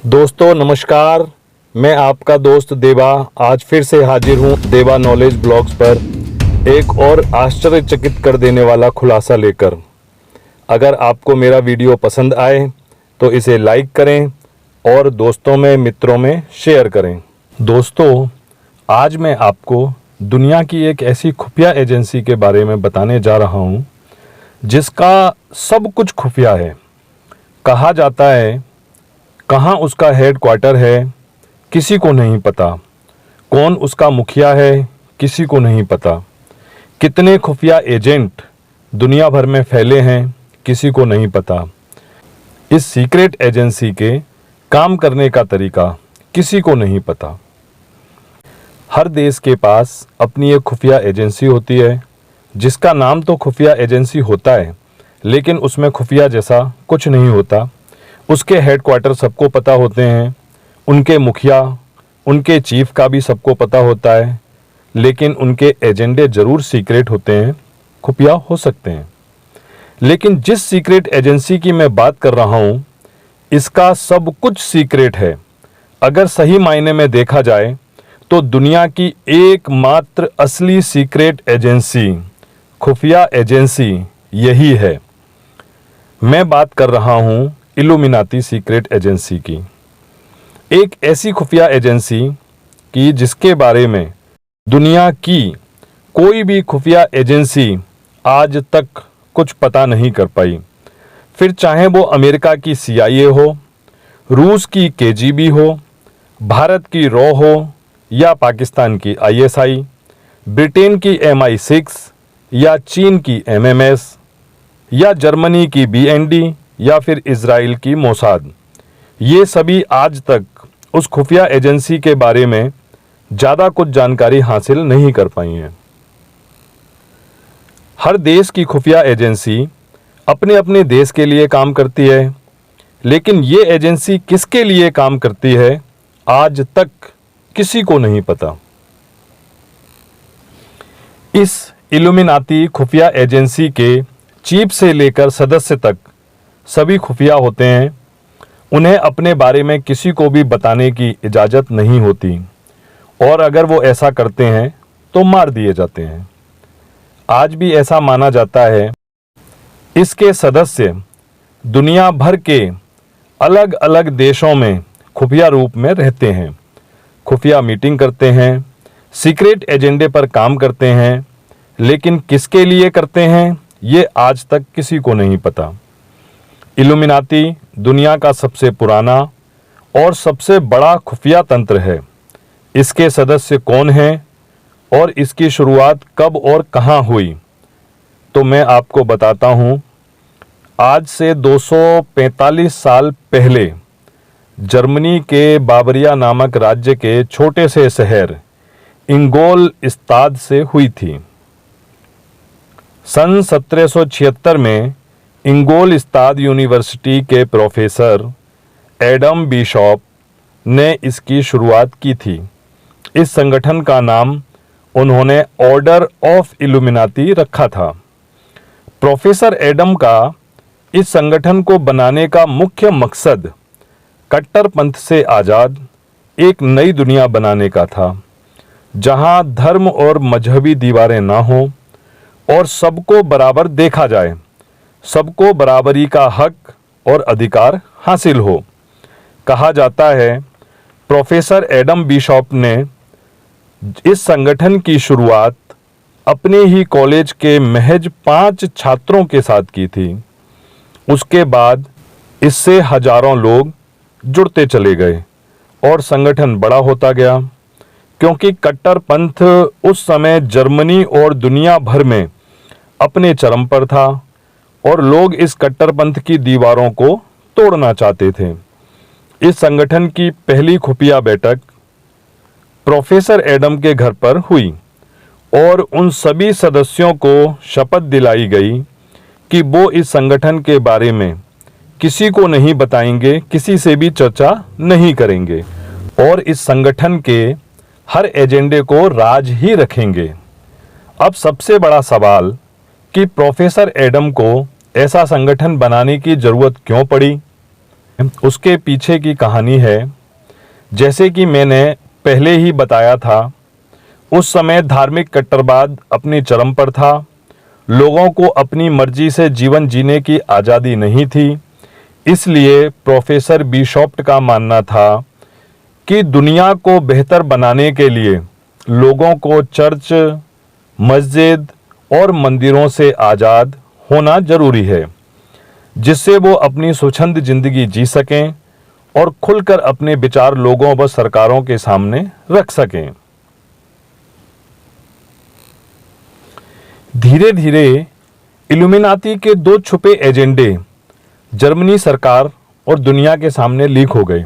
दोस्तों नमस्कार। मैं आपका दोस्त देवा आज फिर से हाजिर हूँ देवा नॉलेज ब्लॉग्स पर एक और आश्चर्यचकित कर देने वाला खुलासा लेकर। अगर आपको मेरा वीडियो पसंद आए तो इसे लाइक करें और दोस्तों में मित्रों में शेयर करें। दोस्तों आज मैं आपको दुनिया की एक ऐसी खुफिया एजेंसी के बारे में बताने जा रहा हूँ जिसका सब कुछ खुफिया है। कहा जाता है कहाँ उसका हेडक्वार्टर है किसी को नहीं पता, कौन उसका मुखिया है किसी को नहीं पता, कितने खुफिया एजेंट दुनिया भर में फैले हैं किसी को नहीं पता, इस सीक्रेट एजेंसी के काम करने का तरीका किसी को नहीं पता। हर देश के पास अपनी एक खुफिया एजेंसी होती है जिसका नाम तो खुफिया एजेंसी होता है लेकिन उसमें खुफिया जैसा कुछ नहीं होता। उसके हेडक्वार्टर सबको पता होते हैं, उनके मुखिया उनके चीफ का भी सबको पता होता है, लेकिन उनके एजेंडे ज़रूर सीक्रेट होते हैं, खुफिया हो सकते हैं। लेकिन जिस सीक्रेट एजेंसी की मैं बात कर रहा हूँ इसका सब कुछ सीक्रेट है। अगर सही मायने में देखा जाए तो दुनिया की एकमात्र असली सीक्रेट एजेंसी खुफिया एजेंसी यही है। मैं बात कर रहा हूँ इल्यूमिनाती सीक्रेट एजेंसी की, एक ऐसी खुफिया एजेंसी की जिसके बारे में दुनिया की कोई भी खुफिया एजेंसी आज तक कुछ पता नहीं कर पाई। फिर चाहे वो अमेरिका की CIA हो, रूस की KGB हो, भारत की रॉ हो या पाकिस्तान की ISI, ब्रिटेन की MI6 या चीन की MMS या जर्मनी की BND या फिर इजराइल की मोसाद, ये सभी आज तक उस खुफिया एजेंसी के बारे में ज़्यादा कुछ जानकारी हासिल नहीं कर पाई हैं। हर देश की खुफिया एजेंसी अपने अपने देश के लिए काम करती है, लेकिन ये एजेंसी किसके लिए काम करती है आज तक किसी को नहीं पता। इस इल्यूमिनाती खुफिया एजेंसी के चीफ से लेकर सदस्य तक सभी खुफिया होते हैं। उन्हें अपने बारे में किसी को भी बताने की इजाज़त नहीं होती और अगर वो ऐसा करते हैं तो मार दिए जाते हैं। आज भी ऐसा माना जाता है। इसके सदस्य दुनिया भर के अलग अलग देशों में खुफिया रूप में रहते हैं, खुफिया मीटिंग करते हैं, सीक्रेट एजेंडे पर काम करते हैं, लेकिन किसके लिए करते हैं ये आज तक किसी को नहीं पता। इल्यूमिनाती दुनिया का सबसे पुराना और सबसे बड़ा खुफिया तंत्र है। इसके सदस्य कौन हैं और इसकी शुरुआत कब और कहाँ हुई तो मैं आपको बताता हूँ। आज से 245 साल पहले जर्मनी के बावरिया नामक राज्य के छोटे से शहर इंगोलस्ताद से हुई थी। सन 1776 में इंगोलस्ताद यूनिवर्सिटी के प्रोफेसर एडम बिशॉप ने इसकी शुरुआत की थी। इस संगठन का नाम उन्होंने ऑर्डर ऑफ इल्यूमिनाती रखा था। प्रोफेसर एडम का इस संगठन को बनाने का मुख्य मकसद कट्टरपंथ से आज़ाद एक नई दुनिया बनाने का था, जहां धर्म और मजहबी दीवारें ना हों और सबको बराबर देखा जाए, सबको बराबरी का हक और अधिकार हासिल हो। कहा जाता है प्रोफेसर एडम बिशॉप ने इस संगठन की शुरुआत अपने ही कॉलेज के महज 5 छात्रों के साथ की थी। उसके बाद इससे हजारों लोग जुड़ते चले गए और संगठन बड़ा होता गया, क्योंकि कट्टरपंथ उस समय जर्मनी और दुनिया भर में अपने चरम पर था और लोग इस कट्टरपंथ की दीवारों को तोड़ना चाहते थे। इस संगठन की पहली खुफिया बैठक प्रोफेसर एडम के घर पर हुई और उन सभी सदस्यों को शपथ दिलाई गई कि वो इस संगठन के बारे में किसी को नहीं बताएंगे, किसी से भी चर्चा नहीं करेंगे और इस संगठन के हर एजेंडे को राज ही रखेंगे। अब सबसे बड़ा सवाल कि प्रोफेसर एडम को ऐसा संगठन बनाने की ज़रूरत क्यों पड़ी। उसके पीछे की कहानी है। जैसे कि मैंने पहले ही बताया था, उस समय धार्मिक कट्टरवाद अपनी चरम पर था। लोगों को अपनी मर्जी से जीवन जीने की आज़ादी नहीं थी। इसलिए प्रोफेसर बिशॉप्ट का मानना था कि दुनिया को बेहतर बनाने के लिए लोगों को चर्च, मस्जिद और मंदिरों से आज़ाद होना जरूरी है, जिससे वो अपनी स्वच्छंद जिंदगी जी सकें और खुलकर अपने विचार लोगों व सरकारों के सामने रख सकें। धीरे धीरे इल्यूमिनाती के दो छुपे एजेंडे जर्मनी सरकार और दुनिया के सामने लीक हो गए,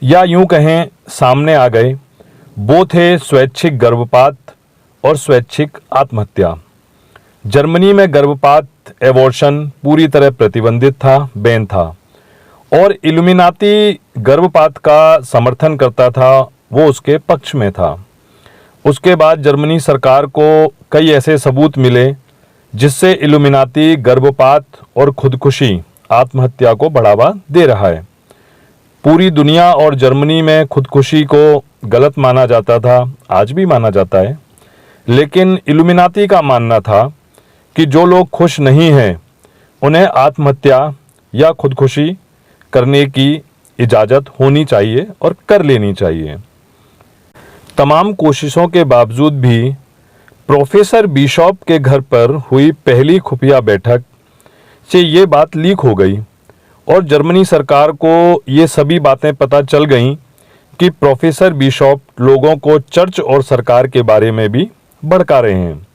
या यूं कहें सामने आ गए। वो थे स्वैच्छिक गर्भपात और स्वैच्छिक आत्महत्या। जर्मनी में गर्भपात, एबॉर्शन पूरी तरह प्रतिबंधित था, बैन था, और इल्यूमिनाती गर्भपात का समर्थन करता था, वो उसके पक्ष में था। उसके बाद जर्मनी सरकार को कई ऐसे सबूत मिले जिससे इल्यूमिनाती गर्भपात और खुदकुशी, आत्महत्या को बढ़ावा दे रहा है। पूरी दुनिया और जर्मनी में खुदकुशी को गलत माना जाता था, आज भी माना जाता है, लेकिन इल्यूमिनाती का मानना था कि जो लोग खुश नहीं हैं उन्हें आत्महत्या या खुदकुशी करने की इजाज़त होनी चाहिए और कर लेनी चाहिए। तमाम कोशिशों के बावजूद भी प्रोफेसर बिशॉप के घर पर हुई पहली खुफिया बैठक से ये बात लीक हो गई और जर्मनी सरकार को ये सभी बातें पता चल गईं कि प्रोफेसर बिशॉप लोगों को चर्च और सरकार के बारे में भी भड़का रहे हैं।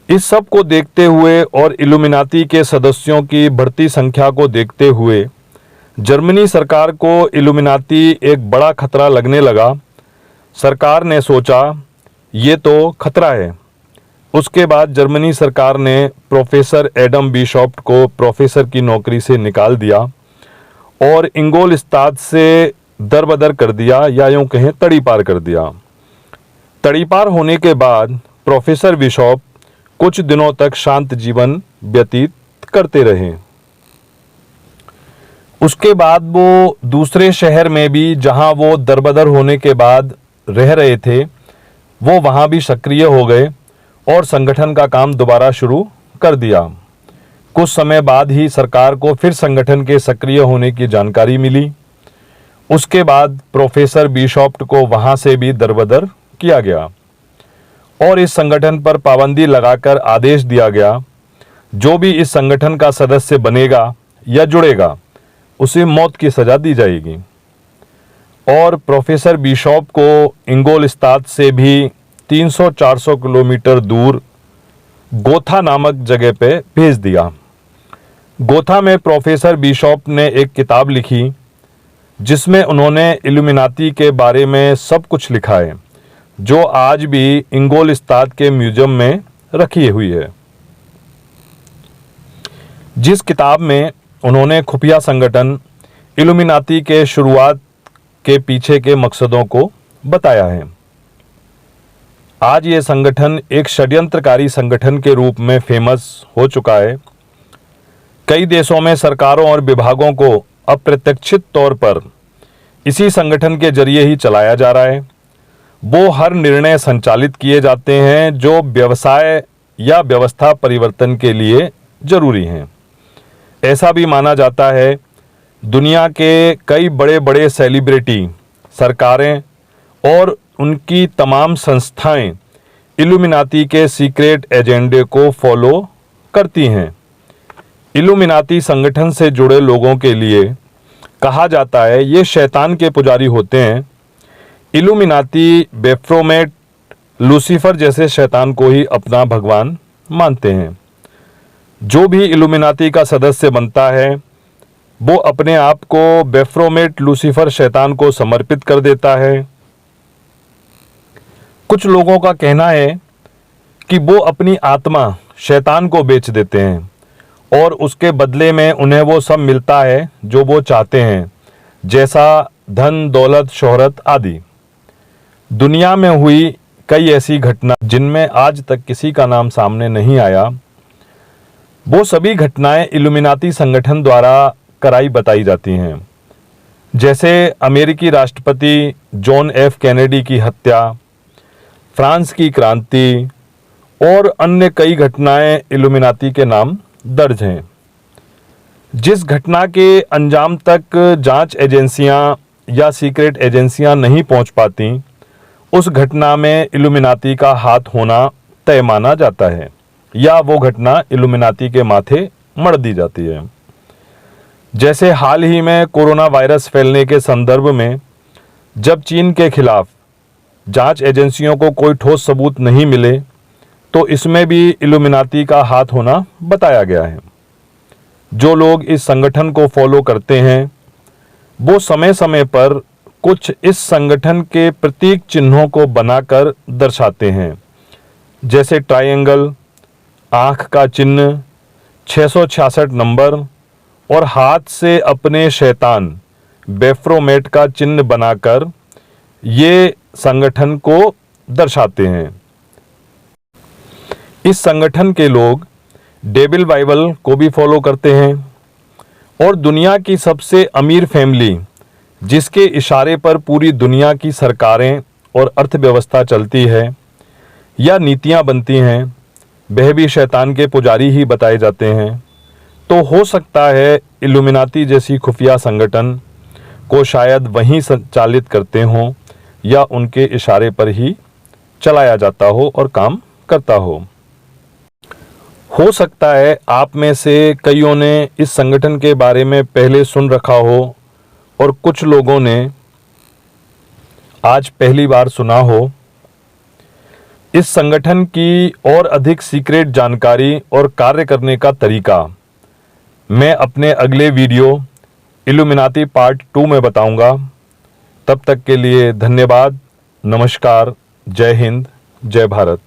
इस सब को देखते हुए और इल्यूमिनाती के सदस्यों की बढ़ती संख्या को देखते हुए जर्मनी सरकार को इल्यूमिनाती एक बड़ा खतरा लगने लगा। सरकार ने सोचा ये तो खतरा है। उसके बाद जर्मनी सरकार ने प्रोफेसर एडम बिशॉप को प्रोफेसर की नौकरी से निकाल दिया और इंगोलस्ताद से दरबदर कर दिया, या यूं कहें तड़ी पार कर दिया। तड़ी पार होने के बाद प्रोफेसर बिशॉप कुछ दिनों तक शांत जीवन व्यतीत करते रहे। उसके बाद वो दूसरे शहर में भी, जहां वो दरबदर होने के बाद रह रहे थे, वो वहां भी सक्रिय हो गए और संगठन का काम दोबारा शुरू कर दिया। कुछ समय बाद ही सरकार को फिर संगठन के सक्रिय होने की जानकारी मिली। उसके बाद प्रोफेसर बिशॉप को वहां से भी दरबदर किया गया और इस संगठन पर पाबंदी लगाकर आदेश दिया गया, जो भी इस संगठन का सदस्य बनेगा या जुड़ेगा उसे मौत की सजा दी जाएगी। और प्रोफेसर बिशॉप को इंगोलस्ताद से भी 300-400 किलोमीटर दूर गोथा नामक जगह पे भेज दिया। गोथा में प्रोफेसर बिशॉप ने एक किताब लिखी जिसमें उन्होंने इल्यूमिनाती के बारे में सब कुछ लिखा है, जो आज भी इंगोलस्ताद के म्यूजियम में रखी हुई है। जिस किताब में उन्होंने खुफिया संगठन इल्यूमिनाती के शुरुआत के पीछे के मकसदों को बताया है। आज ये संगठन एक षड्यंत्रकारी संगठन के रूप में फेमस हो चुका है। कई देशों में सरकारों और विभागों को अप्रत्याशित तौर पर इसी संगठन के जरिए ही चलाया जा रहा है। वो हर निर्णय संचालित किए जाते हैं जो व्यवसाय या व्यवस्था परिवर्तन के लिए जरूरी हैं। ऐसा भी माना जाता है दुनिया के कई बड़े बड़े सेलिब्रिटी, सरकारें और उनकी तमाम संस्थाएं इल्यूमिनाती के सीक्रेट एजेंडे को फॉलो करती हैं। इल्यूमिनाती संगठन से जुड़े लोगों के लिए कहा जाता है ये शैतान के पुजारी होते हैं। इल्यूमिनाती बेफ्रोमेट, लूसीफर जैसे शैतान को ही अपना भगवान मानते हैं। जो भी इल्यूमिनाती का सदस्य बनता है वो अपने आप को बेफ्रोमेट, लूसीफर शैतान को समर्पित कर देता है। कुछ लोगों का कहना है कि वो अपनी आत्मा शैतान को बेच देते हैं और उसके बदले में उन्हें वो सब मिलता है जो वो चाहते हैं, जैसा धन, दौलत, शोहरत आदि। दुनिया में हुई कई ऐसी घटना जिनमें आज तक किसी का नाम सामने नहीं आया, वो सभी घटनाएं इल्यूमिनाती संगठन द्वारा कराई बताई जाती हैं, जैसे अमेरिकी राष्ट्रपति जॉन एफ कैनेडी की हत्या, फ्रांस की क्रांति और अन्य कई घटनाएं इल्यूमिनाती के नाम दर्ज हैं। जिस घटना के अंजाम तक जांच एजेंसियां या सीक्रेट एजेंसियां नहीं पहुंच पाती, उस घटना में इल्यूमिनाती का हाथ होना तय माना जाता है या वो घटना इल्यूमिनाती के माथे मढ़ दी जाती है। जैसे हाल ही में कोरोना वायरस फैलने के संदर्भ में जब चीन के खिलाफ जांच एजेंसियों को कोई ठोस सबूत नहीं मिले, तो इसमें भी इल्यूमिनाती का हाथ होना बताया गया है। जो लोग इस संगठन को फॉलो करते हैं वो समय समय पर कुछ इस संगठन के प्रतीक चिन्हों को बनाकर दर्शाते हैं, जैसे ट्रायंगल, आँख का चिन्ह, 666 नंबर और हाथ से अपने शैतान बेफ्रोमेट का चिन्ह बनाकर ये संगठन को दर्शाते हैं। इस संगठन के लोग डेविल बाइबल को भी फॉलो करते हैं और दुनिया की सबसे अमीर फैमिली, जिसके इशारे पर पूरी दुनिया की सरकारें और अर्थव्यवस्था चलती है या नीतियां बनती हैं, वह भी शैतान के पुजारी ही बताए जाते हैं। तो हो सकता है इल्यूमिनाती जैसी खुफिया संगठन को शायद वहीं संचालित करते हों या उनके इशारे पर ही चलाया जाता हो और काम करता हो सकता है आप में से कईयों ने इस संगठन के बारे में पहले सुन रखा हो और कुछ लोगों ने आज पहली बार सुना हो। इस संगठन की और अधिक सीक्रेट जानकारी और कार्य करने का तरीका मैं अपने अगले वीडियो इल्यूमिनाती पार्ट 2 में बताऊंगा। तब तक के लिए धन्यवाद, नमस्कार, जय हिंद, जय भारत।